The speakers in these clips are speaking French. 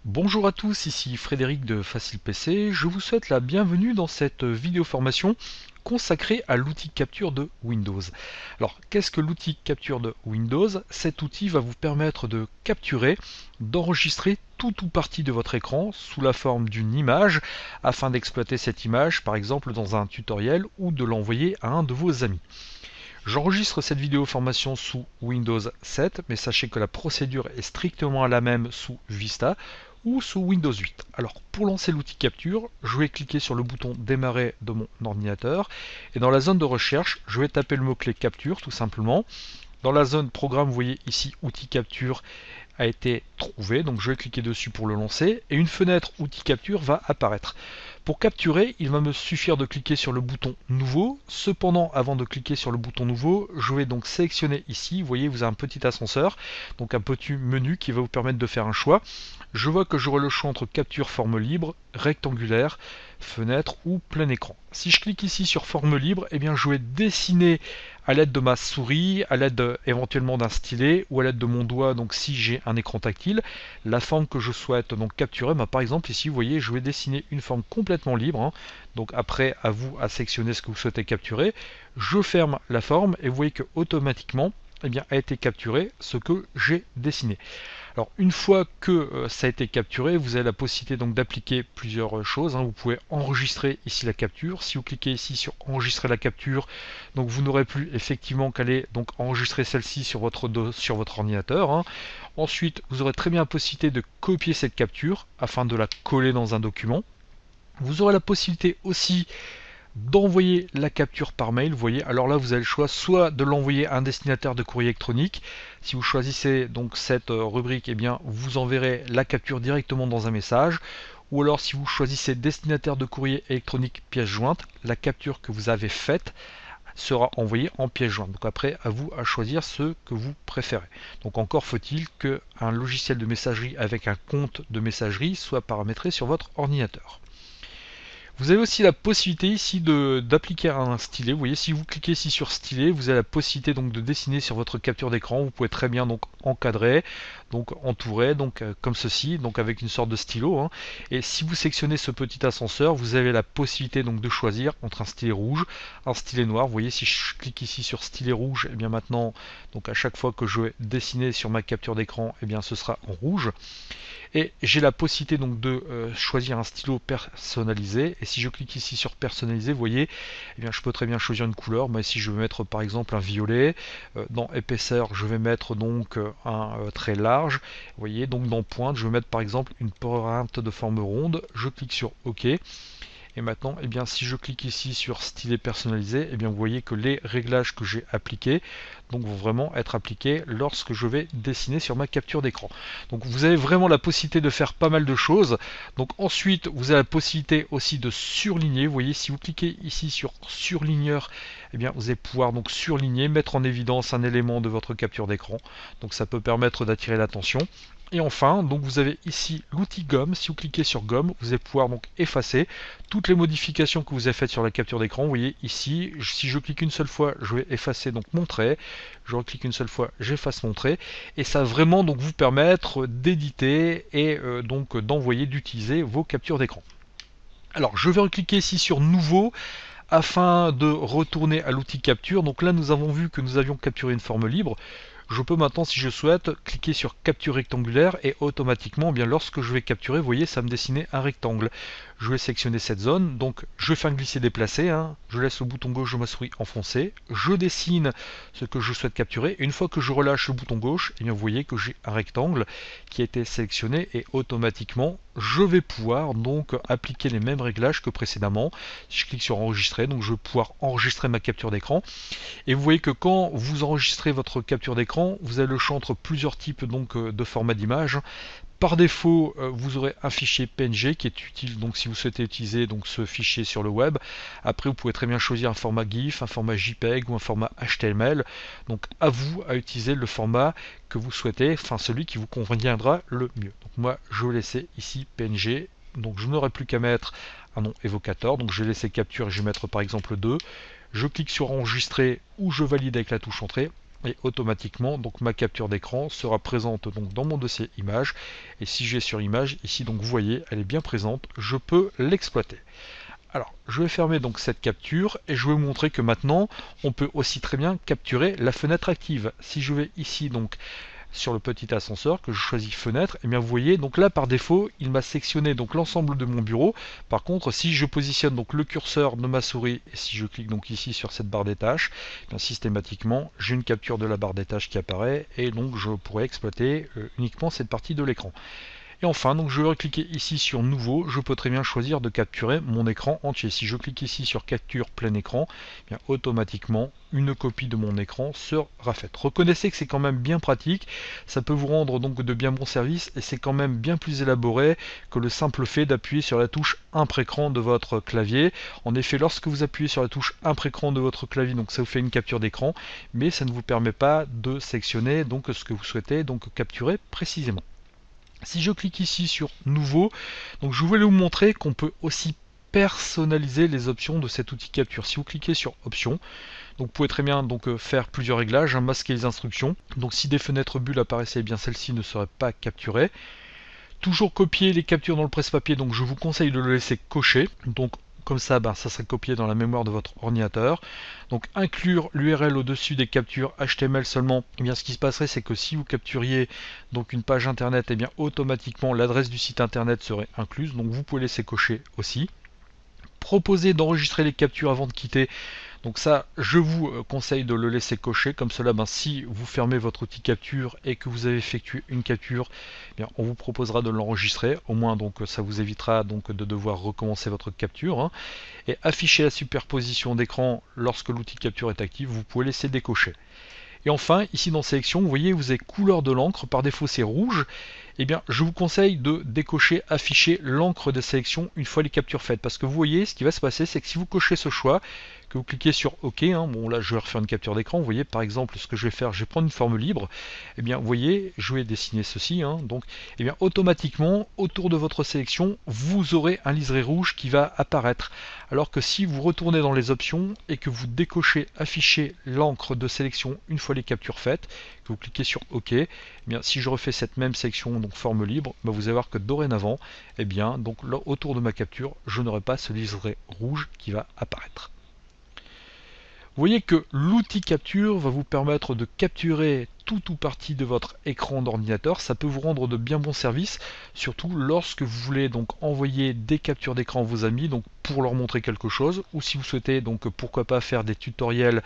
Bonjour à tous, ici Frédéric de Facile PC. Je vous souhaite la bienvenue dans cette vidéo formation consacrée à l'outil capture de Windows. Alors, qu'est-ce que l'outil capture de Windows? Cet outil va vous permettre de capturer, d'enregistrer tout ou partie de votre écran sous la forme d'une image afin d'exploiter cette image, par exemple dans un tutoriel ou de l'envoyer à un de vos amis. J'enregistre cette vidéo formation sous Windows 7, mais sachez que la procédure est strictement la même sous Vista ou sous Windows 8. Alors pour lancer l'outil capture, je vais cliquer sur le bouton démarrer de mon ordinateur et dans la zone de recherche, je vais taper le mot-clé capture tout simplement. Dans la zone programme, vous voyez ici outil capture a été trouvé, donc je vais cliquer dessus pour le lancer et une fenêtre outil capture va apparaître. Pour capturer, il va me suffire de cliquer sur le bouton nouveau. Cependant, avant de cliquer sur le bouton nouveau, je vais donc sélectionner ici, vous voyez, vous avez un petit ascenseur, donc un petit menu qui va vous permettre de faire un choix. Je vois que j'aurai le choix entre capture forme libre, rectangulaire, fenêtre ou plein écran. Si je clique ici sur forme libre, eh bien je vais dessiner à l'aide de ma souris, à l'aide éventuellement d'un stylet ou à l'aide de mon doigt, donc si j'ai un écran tactile, la forme que je souhaite donc capturer. Par exemple ici vous voyez je vais dessiner une forme complètement libre, hein. Donc après à vous à sélectionner ce que vous souhaitez capturer. Je ferme la forme et vous voyez que automatiquement eh bien, a été capturé ce que j'ai dessiné. Alors une fois que ça a été capturé, vous avez la possibilité donc d'appliquer plusieurs choses, hein. Vous pouvez enregistrer ici la capture. Si vous cliquez ici sur enregistrer la capture, donc vous n'aurez plus effectivement qu'à aller donc enregistrer celle-ci sur votre ordinateur, hein. Ensuite, vous aurez très bien la possibilité de copier cette capture afin de la coller dans un document. Vous aurez la possibilité aussi d'envoyer la capture par mail. Vous voyez, alors là vous avez le choix soit de l'envoyer à un destinataire de courrier électronique. Si vous choisissez donc cette rubrique, eh bien vous enverrez la capture directement dans un message. Ou alors si vous choisissez destinataire de courrier électronique pièce jointe, la capture que vous avez faite sera envoyée en pièce jointe. Donc après, à vous à choisir ce que vous préférez. Donc encore faut-il qu'un logiciel de messagerie avec un compte de messagerie soit paramétré sur votre ordinateur. Vous avez aussi la possibilité ici d'appliquer un stylet. Vous voyez, si vous cliquez ici sur stylet, vous avez la possibilité donc de dessiner sur votre capture d'écran. Vous pouvez très bien donc encadrer, donc entourer, donc comme ceci, donc avec une sorte de stylo, hein. Et si vous sélectionnez ce petit ascenseur, vous avez la possibilité donc de choisir entre un stylet rouge, un stylet noir. Vous voyez, si je clique ici sur stylet rouge, et bien maintenant, donc à chaque fois que je vais dessiner sur ma capture d'écran, et bien ce sera en rouge. Et j'ai la possibilité donc de choisir un stylo personnalisé. Et si je clique ici sur personnaliser, vous voyez, eh bien, je peux très bien choisir une couleur. Moi ici je vais mettre par exemple un violet. Dans épaisseur, je vais mettre donc un très large. Vous voyez, donc dans pointe, je vais mettre par exemple une pointe de forme ronde. Je clique sur OK. Et maintenant, eh bien, si je clique ici sur stylet personnalisé, eh bien, vous voyez que les réglages que j'ai appliqués donc, vont vraiment être appliqués lorsque je vais dessiner sur ma capture d'écran. Donc vous avez vraiment la possibilité de faire pas mal de choses. Donc ensuite, vous avez la possibilité aussi de surligner. Vous voyez, si vous cliquez ici sur surligneur, eh bien, vous allez pouvoir donc surligner, mettre en évidence un élément de votre capture d'écran. Donc ça peut permettre d'attirer l'attention. Et enfin, donc vous avez ici l'outil gomme. Si vous cliquez sur gomme, vous allez pouvoir donc effacer toutes les modifications que vous avez faites sur la capture d'écran. Vous voyez ici, si je clique une seule fois, je vais effacer donc mon trait. Je reclique une seule fois, j'efface mon trait. Et ça va vraiment donc vous permettre d'éditer et donc d'envoyer, d'utiliser vos captures d'écran. Alors je vais recliquer ici sur nouveau afin de retourner à l'outil capture. Donc là nous avons vu que nous avions capturé une forme libre. Je peux maintenant, si je souhaite, cliquer sur capture rectangulaire et automatiquement, eh bien, lorsque je vais capturer, vous voyez, ça me dessinait un rectangle. Je vais sélectionner cette zone, donc je fais un glisser-déplacer, hein. Je laisse le bouton gauche de ma souris enfoncé, je dessine ce que je souhaite capturer, et une fois que je relâche le bouton gauche, eh bien, vous voyez que j'ai un rectangle qui a été sélectionné et automatiquement, je vais pouvoir donc appliquer les mêmes réglages que précédemment. Si je clique sur enregistrer, donc je vais pouvoir enregistrer ma capture d'écran. Et vous voyez que quand vous enregistrez votre capture d'écran, vous avez le choix entre plusieurs types donc, de formats d'image. Par défaut, vous aurez un fichier PNG qui est utile donc si vous souhaitez utiliser donc ce fichier sur le web. Après, vous pouvez très bien choisir un format GIF, un format JPEG ou un format HTML. Donc à vous à utiliser le format que vous souhaitez, enfin celui qui vous conviendra le mieux. Donc moi, je vais laisser ici PNG. Donc je n'aurai plus qu'à mettre un nom évocateur. Donc je vais laisser capture et je vais mettre par exemple 2. Je clique sur enregistrer ou je valide avec la touche entrée. et automatiquement donc ma capture d'écran sera présente donc dans mon dossier image, et si j'ai sur image ici, donc vous voyez elle est bien présente, je peux l'exploiter. Alors je vais fermer donc cette capture et je vais vous montrer que maintenant on peut aussi très bien capturer la fenêtre active. Si je vais ici donc sur le petit ascenseur, que je choisis fenêtre, et bien vous voyez donc là par défaut il m'a sectionné donc l'ensemble de mon bureau. Par contre si je positionne donc le curseur de ma souris et si je clique donc ici sur cette barre des tâches, bien systématiquement j'ai une capture de la barre des tâches qui apparaît et donc je pourrais exploiter uniquement cette partie de l'écran. Et enfin, donc je vais cliquer ici sur nouveau, je peux très bien choisir de capturer mon écran entier. Si je clique ici sur capture plein écran, eh bien automatiquement une copie de mon écran sera faite. Reconnaissez que c'est quand même bien pratique, ça peut vous rendre donc de bien bons services et c'est quand même bien plus élaboré que le simple fait d'appuyer sur la touche impré-écran de votre clavier. En effet, lorsque vous appuyez sur la touche impré-écran de votre clavier, donc ça vous fait une capture d'écran, mais ça ne vous permet pas de sélectionner donc ce que vous souhaitez donc capturer précisément. Si je clique ici sur nouveau, donc je voulais vous montrer qu'on peut aussi personnaliser les options de cet outil capture. Si vous cliquez sur options, donc vous pouvez très bien donc faire plusieurs réglages, masquer les instructions. Donc si des fenêtres bulles apparaissaient, eh bien celles-ci ne seraient pas capturées. Toujours copier les captures dans le presse-papier, donc je vous conseille de le laisser coché. Donc comme ça, ça serait copié dans la mémoire de votre ordinateur. Donc inclure l'URL au-dessus des captures HTML seulement, eh bien ce qui se passerait c'est que si vous capturiez donc une page internet, eh bien automatiquement l'adresse du site internet serait incluse, donc vous pouvez laisser cocher aussi. Proposer d'enregistrer les captures avant de quitter, donc ça je vous conseille de le laisser cocher, comme cela si vous fermez votre outil capture et que vous avez effectué une capture, eh bien, on vous proposera de l'enregistrer, au moins donc ça vous évitera donc de devoir recommencer votre capture, et afficher la superposition d'écran lorsque l'outil capture est actif, vous pouvez laisser décocher. Et enfin, ici dans sélection, vous voyez, vous avez couleur de l'encre, par défaut c'est rouge. Eh bien, je vous conseille de décocher, afficher l'encre de sélection une fois les captures faites. Parce que vous voyez, ce qui va se passer, c'est que si vous cochez ce choix, que vous cliquez sur OK, bon là je vais refaire une capture d'écran, vous voyez par exemple ce que je vais faire, je vais prendre une forme libre, et bien vous voyez, je vais dessiner ceci, donc et bien automatiquement autour de votre sélection, vous aurez un liseré rouge qui va apparaître. Alors que si vous retournez dans les options et que vous décochez, afficher l'encre de sélection une fois les captures faites, que vous cliquez sur OK, eh bien si je refais cette même sélection, donc forme libre, vous allez voir que dorénavant, eh bien donc là, autour de ma capture, je n'aurai pas ce liseré rouge qui va apparaître. Vous voyez que l'outil capture va vous permettre de capturer tout ou partie de votre écran d'ordinateur. Ça peut vous rendre de bien bons services, surtout lorsque vous voulez donc envoyer des captures d'écran à vos amis, donc pour leur montrer quelque chose, ou si vous souhaitez donc pourquoi pas faire des tutoriels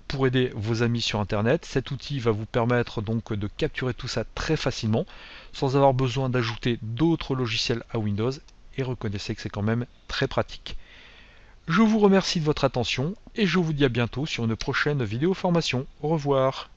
pour aider vos amis sur internet. Cet outil va vous permettre donc de capturer tout ça très facilement, sans avoir besoin d'ajouter d'autres logiciels à Windows, et reconnaissez que c'est quand même très pratique. Je vous remercie de votre attention et je vous dis à bientôt sur une prochaine vidéo formation. Au revoir.